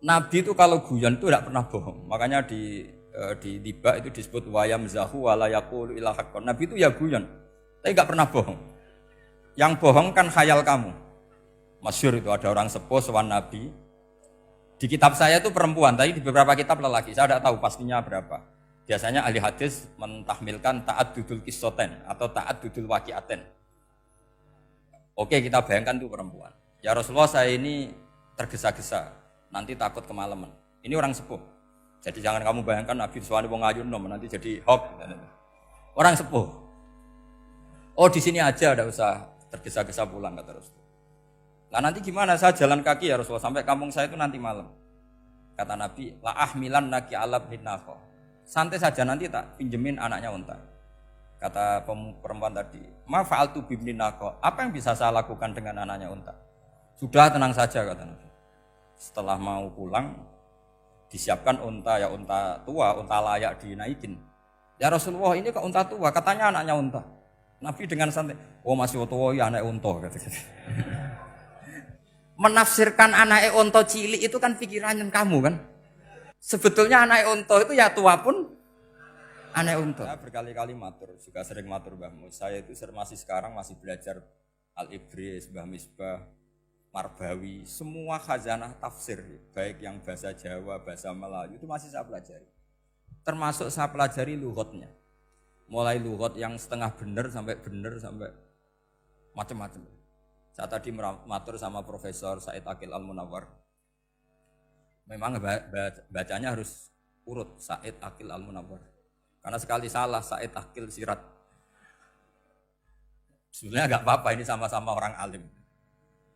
Nabi itu kalau guyon itu tidak pernah bohong. Makanya di tiba itu disebut wayam zahu wala yaqulu illa haqqan. Nabi itu ya guyon, tapi nggak pernah bohong. Yang bohong kan khayal kamu. Masyhur itu ada orang sepuh sowan Nabi. Di kitab saya itu perempuan, tapi di beberapa kitab lelaki. Saya tidak tahu pastinya berapa. Biasanya ahli hadis mentahmilkan taat dudul kisoten atau taat dudul wakiaten. Oke, kita bayangkan itu perempuan. Ya Rasulullah, saya ini tergesa-gesa, nanti takut kemalaman. Ini orang sepuh. Jadi jangan kamu bayangkan Nabi suami wong ayu nom nanti jadi hoax. Orang sepuh. Oh di sini aja, tidak usah tergesa-gesa pulang kata Rasulullah. Nah nanti gimana, saya jalan kaki ya Rasulullah sampai kampung saya itu nanti malam. Kata Nabi, la ahmilan naki alab hinnaqo. Santai saja nanti tak pinjemin anaknya unta. Kata perempuan tadi, ma fa'altu bibninaqo. Apa yang bisa saya lakukan dengan anaknya unta? Sudah tenang saja kata Nabi. Setelah mau pulang, disiapkan unta, ya unta tua, unta layak dinaikin. Ya Rasulullah ini kok unta tua, katanya anaknya unta. Nabi dengan santai, oh masih tua ya anak unta. Menafsirkan anak unta cilik itu kan pikirannya kamu kan. Sebetulnya anak unta itu ya tua pun anak unta. Saya berkali-kali matur, juga sering matur Mbah Mus. Saya itu masih sekarang masih belajar Al-Ibris, Mbah Misbah, Marbawi, semua khazanah tafsir, baik yang bahasa Jawa, bahasa Melayu itu masih saya pelajari. Termasuk saya pelajari lughatnya. Mulai lughat yang setengah benar sampai macam-macam. Saya tadi matur sama Profesor Said Aqil Al-Munawwar. Memang bacanya harus urut Said Aqil Al-Munawwar. Karena sekali salah Said Aqil Sirat. Sebenarnya enggak apa-apa, ini sama-sama orang alim.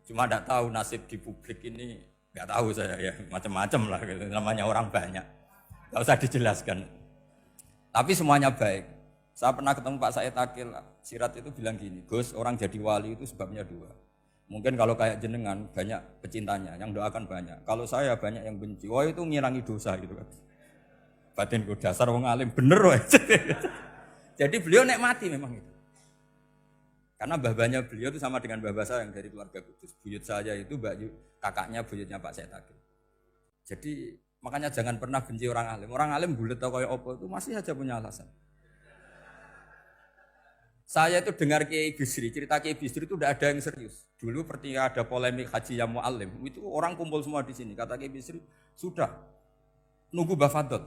Cuma enggak tahu nasib di publik ini, enggak tahu saya ya, macam-macam lah gitu. Namanya orang banyak. Enggak usah dijelaskan. Tapi semuanya baik. Saya pernah ketemu Pak Said Aqil Sirat itu bilang gini, Gus, orang jadi wali itu sebabnya dua. Mungkin kalau kayak jenengan banyak pecintanya, yang doakan banyak. Kalau saya banyak yang benci, wah itu ngirangi dosa gitu kan. Batinku dasar wong alim bener wah. Jadi beliau nikmati memang itu. Karena babanya beliau itu sama dengan babah saya yang dari keluarga Kudus. Buyut saya itu kakaknya buyutnya Pak Said Aqil. Jadi makanya jangan pernah benci orang alim. Orang alim bulet atau kayak apa itu masih saja punya alasan. Saya itu dengar Kiai Bisri, cerita Kiai Bisri itu tidak ada yang serius. Dulu ketika ada polemik Haji yang Mu'alim, itu orang kumpul semua di sini. Kata Kiai Bisri, sudah nunggu Mbah Fadl.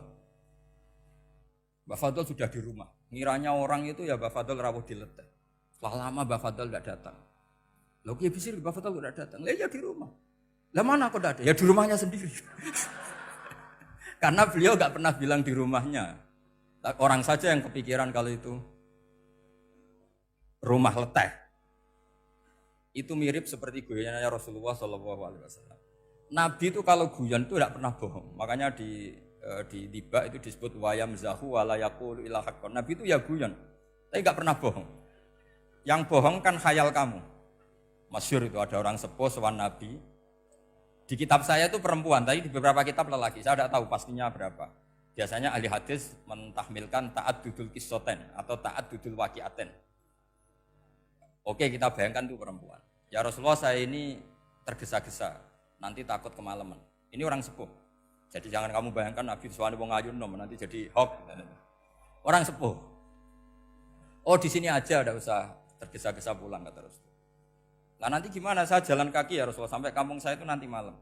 Mbah Fadl sudah di rumah. Ngiranya orang itu ya Mbah Fadl rawuh dileteh. Setelah lama Mbah Fadl tidak datang. Loh Kiai Bisri, Mbah Fadl tidak datang. Ya di rumah. Lah mana kok tidak ada? Ya di rumahnya sendiri. Karena beliau enggak pernah bilang di rumahnya. Orang saja yang kepikiran kalau itu rumah leteh. Itu mirip seperti guyonannya Rasulullah SAW. Nabi itu kalau guyon itu tidak pernah bohong. Makanya di tiba itu disebut wayam zahu wala yaqulu illa haqqan. Nabi itu ya guyon, tapi nggak pernah bohong. Yang bohong kan khayal kamu. Masyhur itu ada orang sepuh sowan Nabi. Di kitab saya itu perempuan, tapi di beberapa kitab lelaki. Saya tidak tahu pastinya berapa. Biasanya ahli hadis mentahmilkan taat dudul kisoten atau taat dudul wakiaten. Oke, kita bayangkan itu perempuan. Ya Rasulullah, saya ini tergesa-gesa, nanti takut kemalaman. Ini orang sepuh. Jadi jangan kamu bayangkan Nabi suami wong ayu nom nanti jadi hoax. Orang sepuh. Oh di sini aja, tidak usah tergesa-gesa pulang kata Rasulullah. Nah nanti gimana, saya jalan kaki ya Rasulullah sampai kampung saya itu nanti malam.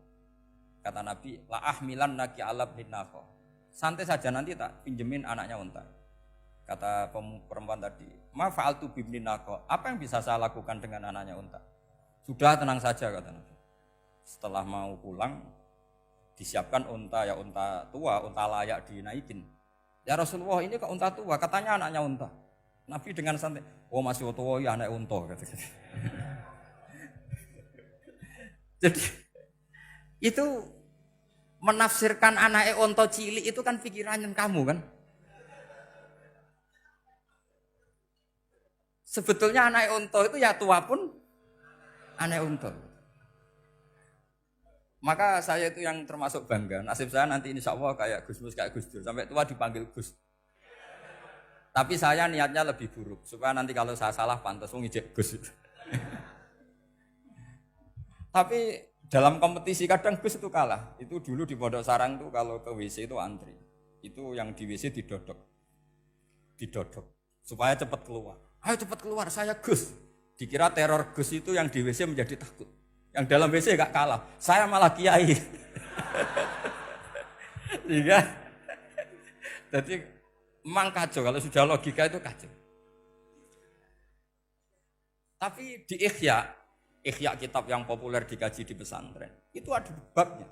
Kata Nabi, la ahmilan naki alab hinnaqo. Santai saja nanti tak pinjemin anaknya unta. Kata perempuan tadi, ma fa'altu bibninaqo. Apa yang bisa saya lakukan dengan anaknya unta? Sudah tenang saja kata Nabi. Setelah mau pulang, disiapkan unta, ya unta tua, unta layak dinaikin. Ya Rasulullah ini kok unta tua, katanya anaknya unta. Nabi dengan santai, oh masih tua ya anak unta. Jadi itu menafsirkan anak unta cilik itu kan pikirannya kamu kan. Sebetulnya anak unta itu ya tua pun anak unta. Maka saya itu yang termasuk bangga. Nasib saya nanti insya Allah kayak Gus Mus, kayak Gus Dur. Sampai tua dipanggil Gus. Tapi saya niatnya lebih buruk. Supaya nanti kalau saya salah pantas ngijek Gus. Tapi Dalam kompetisi kadang Gus itu kalah. Itu dulu di Pondok Sarang tuh kalau ke WC itu antri. Itu yang di WC didodok. Didodok supaya cepat keluar. Ayo cepat keluar, saya Gus. Dikira teror Gus itu yang di WC menjadi takut. Yang dalam WC gak kalah. Saya malah kiai. Sehingga jadi memang kacau kalau sudah logika itu kacau. Tapi di Ihya kitab yang populer dikaji di pesantren, itu ada babnya.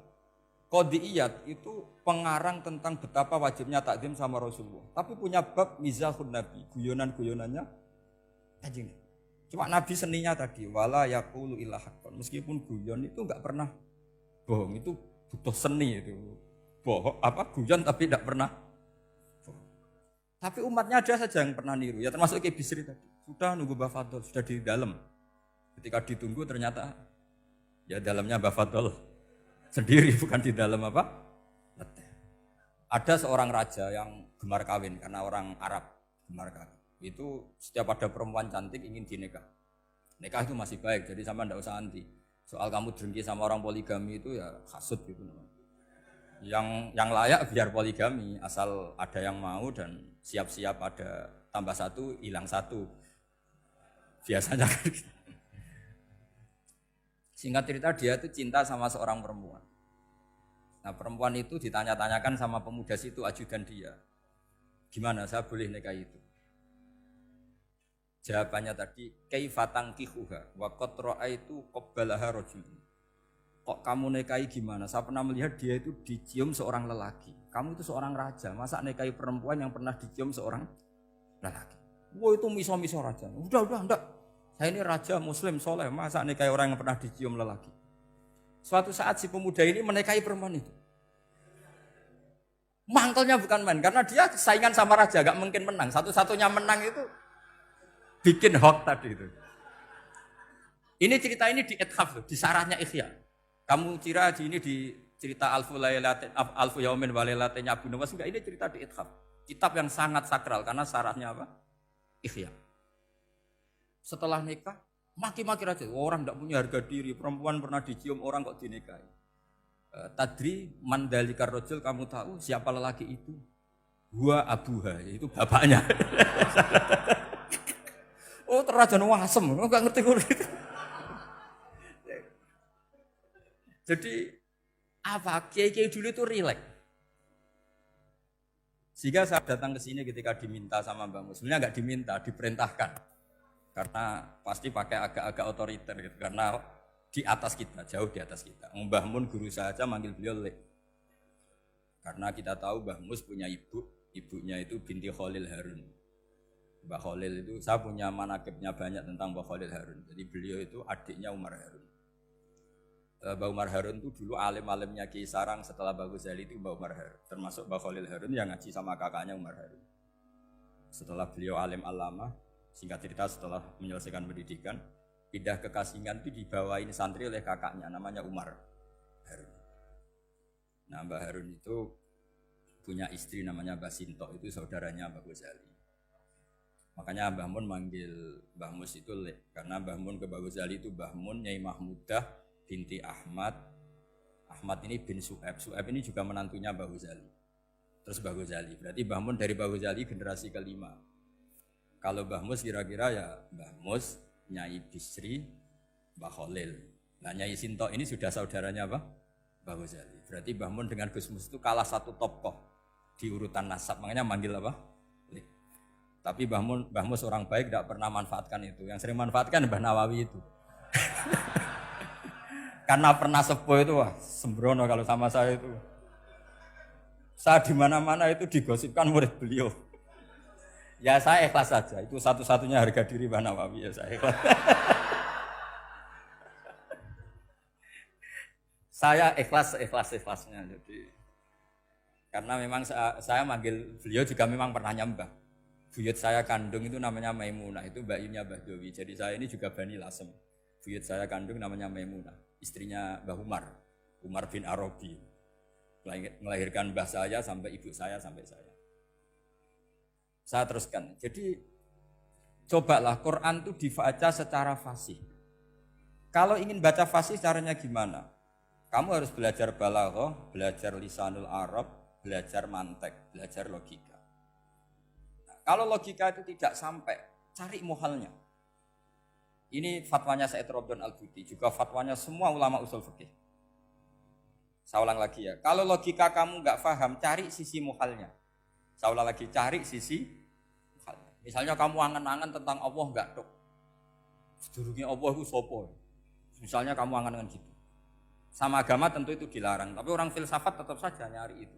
Qadiyat itu pengarang tentang betapa wajibnya takdim sama Rasulullah. Tapi punya bab mizahun Nabi, guyonan-guyonannya Kanjeng. Cuma Nabi seninya tadi, wala yaqulu illa haqqan. Meskipun guyon itu enggak pernah bohong, itu butuh seni itu. Bohong guyon tapi tidak pernah bohong. Tapi umatnya ada saja yang pernah niru, ya termasuk Ki Bisri tadi. Sudah nunggu Mbah Fadl, sudah di dalam. Ketika ditunggu ternyata ya dalamnya Mbah Fadl sendiri, bukan di dalam leteh. Ada seorang raja yang gemar kawin karena orang Arab gemar kawin. Itu setiap ada perempuan cantik ingin dinikah. Nikah itu masih baik, jadi sama ndak usah anti. Soal kamu dengki sama orang poligami itu ya hasut gitu. Yang layak biar poligami, asal ada yang mau dan siap-siap ada tambah satu, hilang satu. Biasanya kan gitu. Singkat cerita dia itu cinta sama seorang perempuan. Nah perempuan itu ditanya-tanyakan sama pemuda situ ajudan dia. Gimana saya boleh nikah itu? Jawabannya tadi kaifatang kihuha wa qad ra'aitu qabbalaha rajul. Kok kamu nikahi gimana? Saya pernah melihat dia itu dicium seorang lelaki. Kamu itu seorang raja, masa nikahi perempuan yang pernah dicium seorang lelaki? Wah itu miso-miso raja. Udah enggak. Saya ini raja muslim soleh, masa nikahi orang yang pernah dicium lelaki? Suatu saat si pemuda ini menikahi perempuan itu. Mangkelnya bukan main, karena dia saingan sama raja, gak mungkin menang. Satu-satunya menang itu bikin hoax tadi itu. Ini cerita ini di Ithaf, di sarahnya Ihya. Kamu kira ini di cerita Alfu Yaumin wa Lailatin Abu Nawas, enggak, ini cerita di Ithaf. Kitab yang sangat sakral karena sarahnya apa? Ihya. Setelah nikah, maki-maki raja. Orang tidak punya harga diri, perempuan pernah dicium orang kok dinikahi. Tadri mandalikar rojul, kamu tahu siapa lelaki itu? Gua abuha, itu bapaknya. Oh terrajan wasem, enggak ngerti gitu. Jadi apa? Kiai-kiai dulu itu rileks. Sehingga saya datang ke sini ketika diminta sama Mbak Mus. Sebenarnya enggak diminta, diperintahkan. Karena pasti pakai agak-agak otoriter gitu. Karena di atas kita, jauh di atas kita. Mbah Mun guru saja manggil beliau Lek. Karena kita tahu Mbah Mus punya ibu, ibunya itu binti Khalil Harun. Mbah Khalil itu, saya punya manakibnya banyak tentang Mbah Khalil Harun. Jadi beliau itu adiknya Umar Harun. Mbah Umar Harun itu dulu alim-alimnya Ki Sarang, setelah Mbah Ghazali itu Mbah Umar Harun. Termasuk Mbah Khalil Harun yang ngaji sama kakaknya Umar Harun. Setelah beliau alim alama, singkat cerita setelah menyelesaikan pendidikan, pindah ke Kasingan itu dibawain santri oleh kakaknya namanya Umar Harun. Nah Mbah Harun itu punya istri namanya Mbah Sinto, itu saudaranya Mbah Ghazali. Makanya Mbah Mun manggil Mbah Mus itu Lek, karena Mbah Mun ke Mbah Ghazali itu Mbah Mun Nyai Mahmudah binti Ahmad. Ahmad ini bin Su'aib. Su'aib ini juga menantunya Mbah Ghazali. Terus Mbah Ghazali, berarti Mbah Mun dari Mbah Ghazali generasi kelima. Kalau Mbah Mus kira-kira ya Mbah Mus, Nyai Bisri, Mbah Khalil. Nah Nyai Sinto ini sudah saudaranya apa? Mbah Ghazali. Berarti Mbah Mun dengan Gus Mus itu kalah satu tokoh di urutan nasab. Makanya manggil apa? Lek. Tapi Mbah Mus orang baik tidak pernah manfaatkan itu. Yang sering manfaatkan Mbah Nawawi itu. Karena pernah sepuh itu, wah sembrono kalau sama saya itu. Saya di mana-mana itu digosipkan murid beliau. Ya saya ikhlas saja, itu satu-satunya harga diri Mbah Nawawi, ya saya ikhlas. Saya ikhlasnya. Jadi karena memang saya manggil beliau juga memang pernah nyembah. Buyut saya kandung itu namanya Maimunah, itu Mbak Imnya Mbah Dowi. Jadi saya ini juga Bani Lasem. Buyut saya kandung namanya Maimunah, istrinya Mbah Umar bin Arabi. Melahirkan mbah saya sampai ibu saya sampai saya. Saya teruskan. Jadi cobalah Quran itu dibaca secara fasih. Kalau ingin baca fasih caranya gimana? Kamu harus belajar balaghah, belajar lisanul Arab, belajar mantek, belajar logika. Nah, kalau logika itu tidak sampai, cari muhalnya. Ini fatwanya Said Robdon Al-Buti, juga fatwanya semua ulama usul fikih. Saya ulang lagi ya, kalau logika kamu nggak paham, cari sisi muhalnya. Saya ulang lagi, cari sisi muhalnya. Misalnya kamu angan-angan tentang Allah nggak dok. Sedurungnya Allah itu sopo. Misalnya kamu angan-angan gitu. Sama agama tentu itu dilarang, tapi orang filsafat tetap saja nyari itu.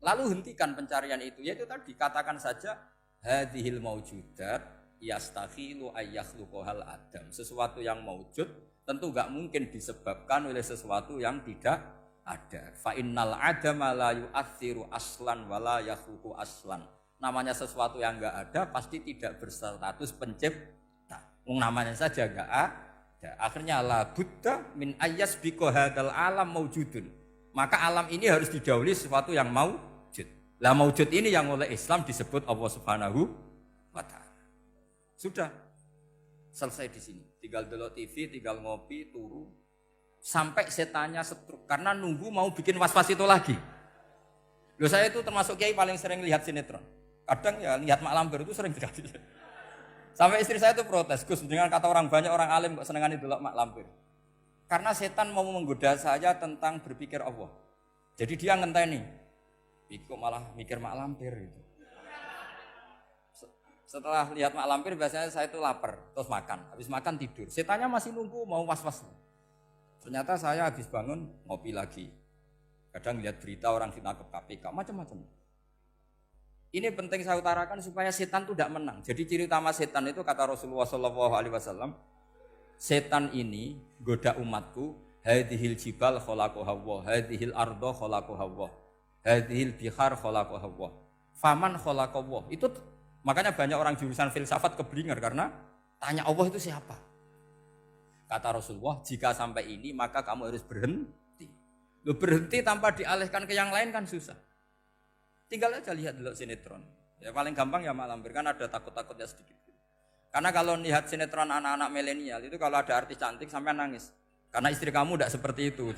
Lalu hentikan pencarian itu, yaitu tadi katakan saja hadhil maujudat yastakhilu ayyakhluqahal adam. Sesuatu yang maujud tentu enggak mungkin disebabkan oleh sesuatu yang tidak ada. Fa innal adama la yu'athiru aslan wala yakhluqu aslan. Namanya sesuatu yang enggak ada pasti tidak berstatus pencipta. Namanya saja enggak ada. Akhirnya la buddha min ayyasbiqu hadzal alam maujudun. Maka alam ini harus didahului sesuatu yang maujud. Lah maujud ini yang oleh Islam disebut Allah Subhanahu wa taala. Sudah selesai di sini. Tinggal delok TV, tinggal ngopi, turu sampai setannya setruk karena nunggu mau bikin was-was itu lagi. Loh saya itu termasuk kiai paling sering lihat sinetron. Kadang ya lihat Mak Lampir itu sering terjadi. Sampai istri saya itu protes, Gus, dengan kata orang banyak orang alim kok senengan itu Mak Lampir. Karena setan mau menggoda saya tentang berpikir Allah. Jadi dia ngenteni. Kok malah mikir Mak Lampir gitu. Setelah lihat Mak Lampir biasanya saya itu lapar, terus makan. Habis makan tidur. Setannya masih nunggu mau was-was. Ternyata saya habis bangun ngopi lagi. Kadang lihat berita orang ditangkap KPK, macam-macam. Ini penting saya utarakan supaya setan itu tidak menang. Jadi ciri utama setan itu kata Rasulullah SAW, setan ini goda umatku, hadhil jibal khalaqaha Allah, hadhil ardo khalaqaha Allah, hadhil bihar khalaqaha Allah, faman khalaqaha Allah. Itu makanya banyak orang jurusan filsafat keblinger karena tanya Allah itu siapa. Kata Rasulullah, jika sampai ini maka kamu harus berhenti. Loh, berhenti tanpa dialihkan ke yang lain kan susah. Tinggal aja lihat dulu sinetron. Ya paling gampang ya Mak Lampir, kan ada takut-takutnya sedikit. Karena kalau lihat sinetron anak-anak milenial itu kalau ada artis cantik sampai nangis. Karena istri kamu tidak seperti itu.